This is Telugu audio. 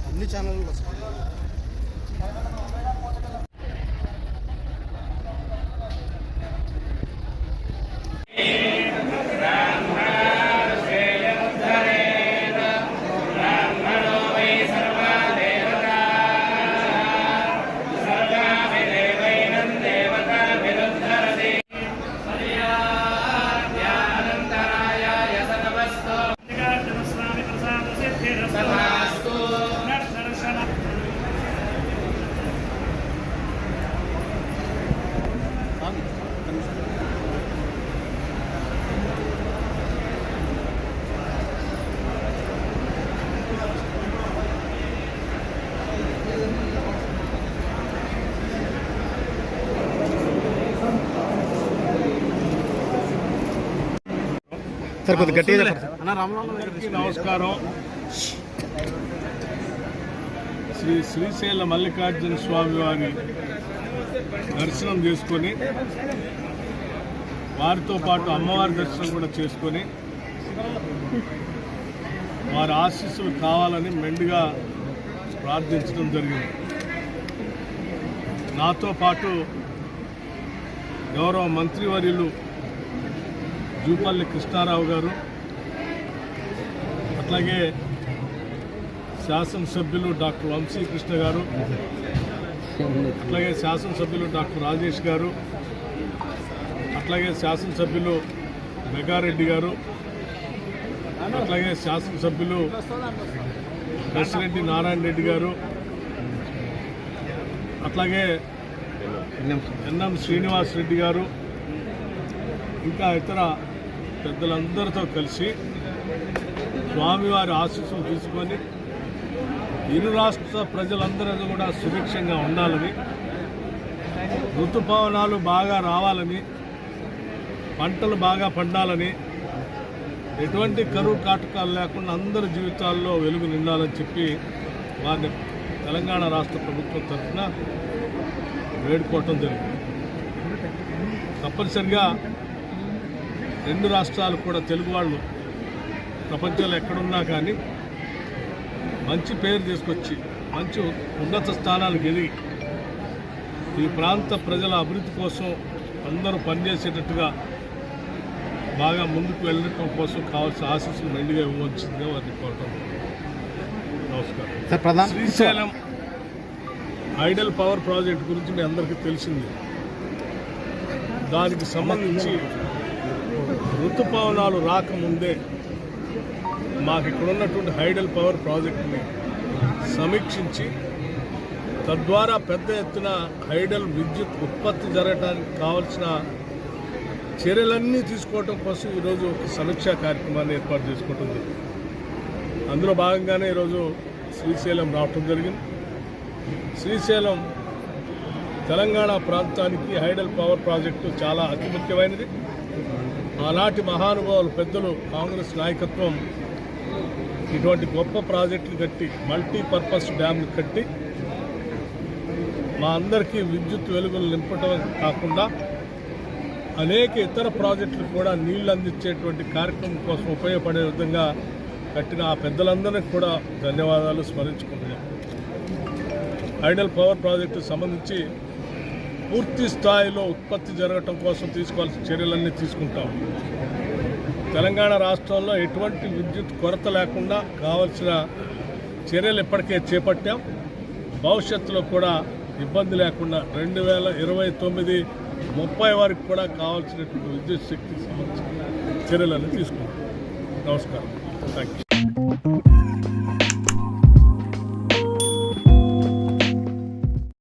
అన్ని ఛానళ్ళు నమస్కారం. శ్రీ శ్రీశైల మల్లికార్జున స్వామి వారి దర్శనం చేసుకొని వారితో పాటు అమ్మవారి దర్శనం కూడా చేసుకొని వారి ఆశీస్సులు కావాలని మెండుగా ప్రార్థించడం జరిగింది. నాతో పాటు గౌరవ మంత్రివర్యులు జూపల్లి కృష్ణారావు గారు, అట్లాగే శాసనసభ్యులు డాక్టర్ వంశీకృష్ణ గారు, అట్లాగే శాసనసభ్యులు డాక్టర్ రాజేష్ గారు, అట్లాగే శాసనసభ్యులు మెగారెడ్డి గారు, అట్లాగే శాసనసభ్యులు బసిరెడ్డి నారాయణ రెడ్డి గారు, అట్లాగే ఎన్ఎం శ్రీనివాస్ రెడ్డి గారు, ఇంకా ఇతర పెద్దలందరితో కలిసి స్వామివారి ఆశీస్సులు తీసుకొని ఇరు రాష్ట్ర ప్రజలందరూ కూడా సుభిక్షంగా ఉండాలని, ఋతుపవనాలు బాగా రావాలని, పంటలు బాగా పండాలని, ఎటువంటి కరువు కాటకాలు లేకుండా అందరి జీవితాల్లో వెలుగు నిండాలని చెప్పి వారిని తెలంగాణ రాష్ట్ర ప్రభుత్వం తరఫున వేడుకోవటం జరిగింది. తప్పనిసరిగా రెండు రాష్ట్రాలు కూడా తెలుగు వాళ్ళు ప్రపంచంలో ఎక్కడున్నా కానీ మంచి పేరు తీసుకొచ్చి మంచి ఉన్నత స్థానాలకు ఎదిగి ఈ ప్రాంత ప్రజల అభివృద్ధి కోసం అందరూ పనిచేసేటట్టుగా బాగా ముందుకు వెళ్ళడం కోసం కావాల్సిన ఆశీస్సులు మెండుగా ఇవ్వవలసిందిగా వారిని కోరటం. నమస్కారం. శ్రీశైలం హైడల్ పవర్ ప్రాజెక్ట్ గురించి మీ అందరికీ తెలిసింది. దానికి సంబంధించి ఋతుపవనాలు రాకముందే మాకు ఇక్కడ ఉన్నటువంటి హైడల్ పవర్ ప్రాజెక్టుని సమీక్షించి తద్వారా పెద్ద ఎత్తున హైడల్ విద్యుత్ ఉత్పత్తి జరగడానికి కావాల్సిన చర్యలన్నీ తీసుకోవడం కోసం ఈరోజు ఒక సమీక్షా కార్యక్రమాన్ని ఏర్పాటు చేసుకోవడం జరిగింది. అందులో భాగంగానే ఈరోజు శ్రీశైలం రావటం జరిగింది. శ్రీశైలం తెలంగాణ ప్రాంతానికి హైడల్ పవర్ ప్రాజెక్టు చాలా అతి ముఖ్యమైనది. ఆనాటి మహానుభావులు పెద్దలు కాంగ్రెస్ నాయకత్వం ఇటువంటి గొప్ప ప్రాజెక్టులు కట్టి మల్టీపర్పస్ డ్యామ్లు కట్టి మా అందరికీ విద్యుత్ వెలుగులు నింపటం కాకుండా అనేక ఇతర ప్రాజెక్టులు కూడా నీళ్లు అందించేటువంటి కార్యక్రమం కోసం ఉపయోగపడే విధంగా కట్టిన ఆ పెద్దలందరికీ కూడా ధన్యవాదాలు స్మరించుకుంటున్నాం. ఐడల్ పవర్ ప్రాజెక్టుకు సంబంధించి పూర్తి స్థాయిలో ఉత్పత్తి జరగటం కోసం తీసుకోవాల్సిన చర్యలన్నీ తీసుకుంటాం. తెలంగాణ రాష్ట్రంలో ఎటువంటి విద్యుత్ కొరత లేకుండా కావాల్సిన చర్యలు ఇప్పటికే చేపట్టాం. భవిష్యత్తులో కూడా ఇబ్బంది లేకుండా 2029-30 వరకు కూడా కావాల్సినటువంటి విద్యుత్ శక్తికి సంబంధించిన చర్యలన్నీ తీసుకుంటాం. నమస్కారం. Thank you.